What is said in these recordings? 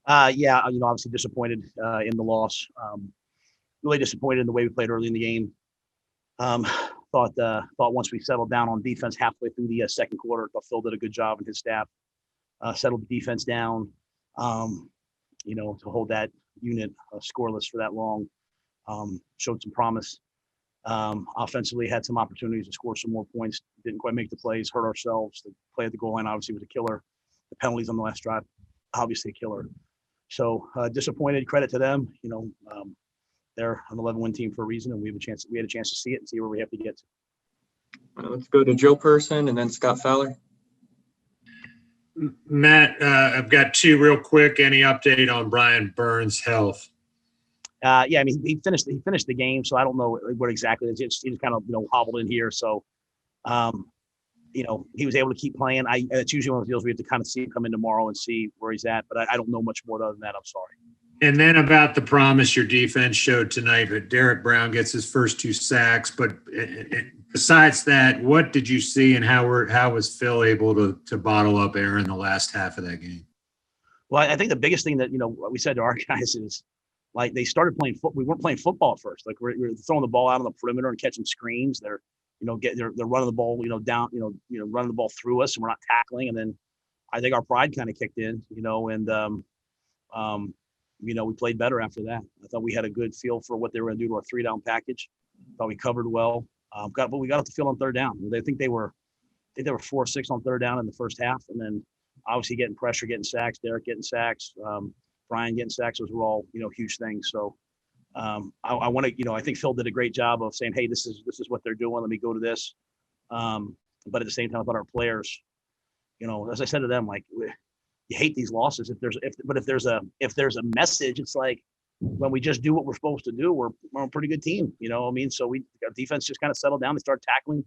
Yeah, obviously disappointed in the loss. Really disappointed in the way we played early in the game. Um, thought once we settled down on defense halfway through the second quarter, thought Phil did a good job and his staff settled the defense down. Um, to hold that unit scoreless for that long, showed some promise. Offensively, had some opportunities to score some more points. Didn't quite make the plays. Hurt ourselves. The play at the goal line obviously was a killer. The penalties on the last drive, obviously a killer. So disappointed. Credit to them. They're an 11-win team for a reason, and we had a chance to see it and see where we have to get to. Let's go to Joe Person and then Scott Fowler. Matt, I've got two real quick. Any update on Brian Burns' health? Yeah, I mean, he finished the game, so I don't know what exactly it is. He just kind of hobbled in here, so he was able to keep playing. It's usually one of those deals we have to kind of see him come in tomorrow and see where he's at, but I don't know much more other than that. I'm sorry. And then about the promise your defense showed tonight, that Derek Brown gets his first 2 sacks. But besides that, what did you see, and how was Phil able to bottle up Aaron the last half of that game? Well, I think the biggest thing that we said to our guys is, like, they started playing football. We weren't playing football at first. Like, we're throwing the ball out on the perimeter and catching screens. They're they're running the ball down running the ball through us, and we're not tackling. And then I think our pride kind of kicked in, we played better after that. I thought we had a good feel for what they were going to do to our 3-down package. Thought we covered well. But we got off the field on third down. I think they were 4-6 on third down in the first half, and then obviously getting pressure, getting sacks, Derek getting sacks, Brian getting sacks. Those were all huge things. So I want to I think Phil did a great job of saying, hey, this is what they're doing. Let me go to this. But at the same time, I thought our players, as I said to them, like, you hate these losses if there's a message, it's like, when we just do what we're supposed to do, we're a pretty good team. So our defense just kind of settled down and started tackling.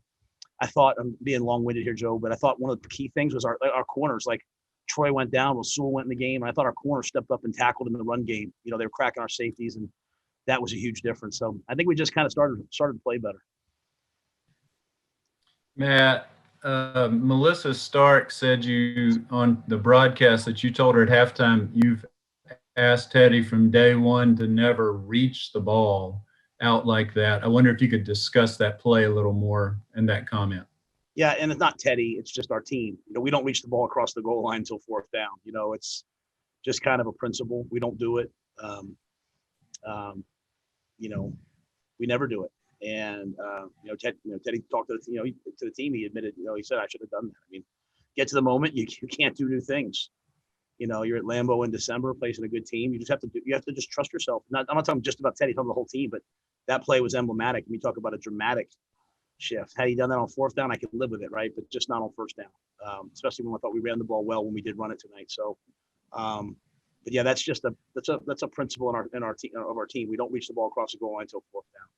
I thought, I'm being long-winded here, Joe, but I thought one of the key things was our corners. Like, Troy went down, Rhule went in the game, and I thought our corners stepped up and tackled in the run game. They were cracking our safeties, and that was a huge difference. So I think we just kind of started to play better. Matt, Melissa Stark said you on the broadcast that you told her at halftime you've asked Teddy from day one to never reach the ball out like that. I wonder if you could discuss that play a little more and that comment. Yeah, and it's not Teddy, it's just our team. We don't reach the ball across the goal line until fourth down. It's just kind of a principle. We don't do it. We never do it. And Teddy talked to the team. He admitted, he said, I should have done that. I mean, get to the moment. You can't do new things. You're at Lambeau in December, facing a good team. You have to just trust yourself. I'm not talking just about Teddy, I'm talking about the whole team, but that play was emblematic. We talk about a dramatic shift. Had he done that on fourth down, I could live with it, right? But just not on first down, especially when I thought we ran the ball well when we did run it tonight. So, but yeah, that's a principle in our team. We don't reach the ball across the goal line until fourth down.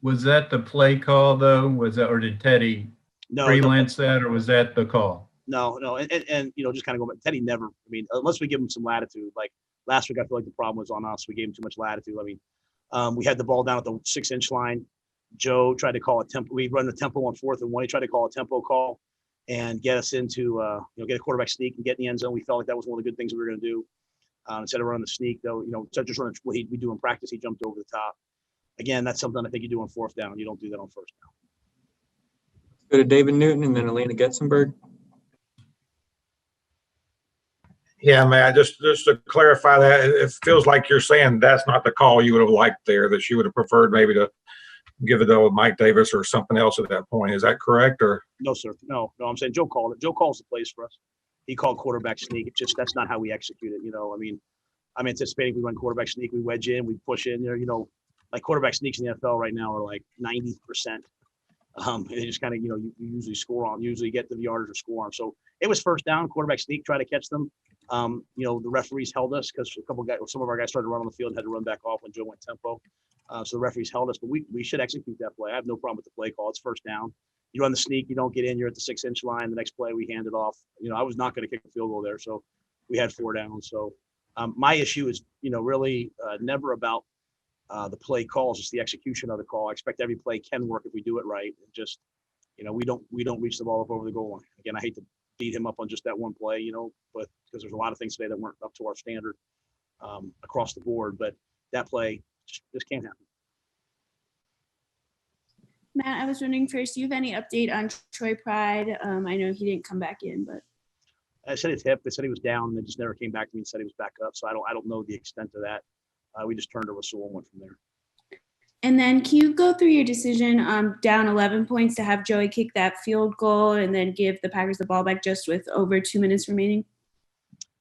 Was that the play call though? Or did Teddy freelance that, or was that the call? No, and just kind of going back. Teddy never. I mean, unless we give him some latitude. Like last week, I feel like the problem was on us. We gave him too much latitude. I mean, we had the ball down at the 6-inch line. Joe tried to call a tempo. We run the tempo on 4th and 1. He tried to call a tempo call and get us into get a quarterback sneak and get in the end zone. We felt like that was one of the good things we were going to do. Instead of running the sneak, though, instead of just running what we do in practice, he jumped over the top. Again, that's something I think you do on fourth down. You don't do that on first down. Go to David Newton and then Elena Getzenberg. Yeah, man, just to clarify that, it feels like you're saying that's not the call you would have liked there, that you would have preferred maybe to give it to Mike Davis or something else at that point. Is that correct? Or no, sir. No, I'm saying Joe called it. Joe calls the plays for us. He called quarterback sneak. It's just that's not how we execute it. I mean, I'm anticipating we run quarterback sneak, we wedge in, we push in there, like quarterback sneaks in the NFL right now are like 90%. They just kind of, you usually score on, usually get to the yardage or score on. So it was first down, quarterback sneak, try to catch them. The referees held us because some of our guys started to run on the field and had to run back off when Joe went tempo. So the referees held us, but we should execute that play. I have no problem with the play call. It's first down. You run the sneak, you don't get in, you're at the 6-inch line. The next play we hand it off. I was not going to kick a field goal there. So we had 4 down. So my issue is, really never about the play calls, just the execution of the call. I expect every play can work if we do it right. Just, we don't reach the ball up over the goal line. Again, I hate to beat him up on just that one play, but because there's a lot of things today that weren't up to our standard across the board. But that play just can't happen. Matt, I was wondering first, do you have any update on Troy Pride? I know he didn't come back in, but I said his hip. They said he was down, and they just never came back to me and said he was back up. So I don't know the extent of that. We just turned to Rhule and went from there. and then can you go through your decision down 11 points to have Joey kick that field goal and then give the Packers the ball back just with over 2 minutes remaining?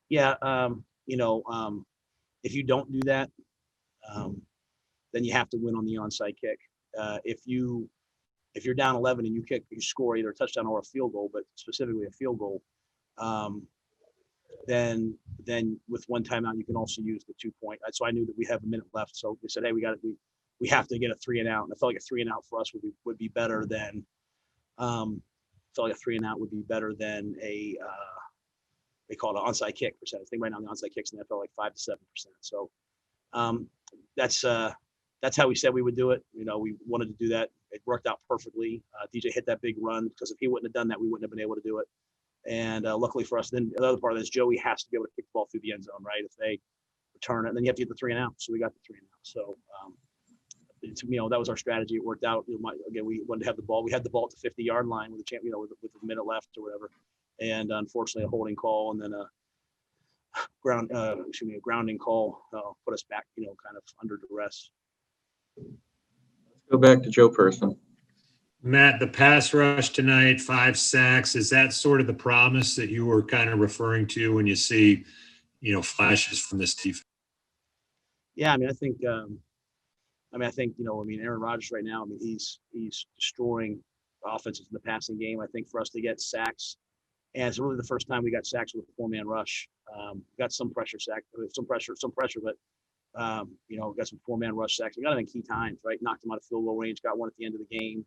Yeah, if you don't do that, then you have to win on the onside kick. If you're down 11 and you score either a touchdown or a field goal, but specifically a field goal, then with one timeout you can also use the 2 point. So I knew that we have a minute left, so they said, hey, we have to get a 3 and out, and I felt like a 3 and out for us would be better than a they call it an onside kick percentage. I think right now the onside kicks in the NFL like 5 to 7%. So that's how we said we would do it. We wanted to do that. It worked out perfectly. DJ hit that big run, because if he wouldn't have done that, we wouldn't have been able to do it. And luckily for us, then the other part of this, Joey has to be able to kick the ball through the end zone, right? If they return it, then you have to get the 3 and out. So we got the 3 and out. So that was our strategy. It worked out. Again, we wanted to have the ball. We had the ball at the 50-yard line with a minute left or whatever. And unfortunately, a holding call and then a grounding call put us back, kind of under duress. Let's go back to Joe Person. Matt, the pass rush tonight, 5 sacks. Is that sort of the promise that you were kind of referring to when you see, flashes from this defense? Yeah, I think Aaron Rodgers right now, he's destroying offenses in the passing game. I think for us to get sacks, and it's really the first time we got sacks with a 4-man rush. Got some pressure, but got some 4-man rush sacks. We got them in key times, right? Knocked them out of field goal range, got one at the end of the game,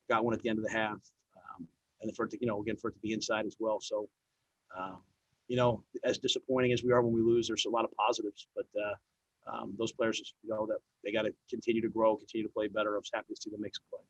got one at the end of the half. And then for it to be inside as well. So, as disappointing as we are when we lose, there's a lot of positives, but those players, that they got to continue to grow, continue to play better. I was happy to see them make some plays.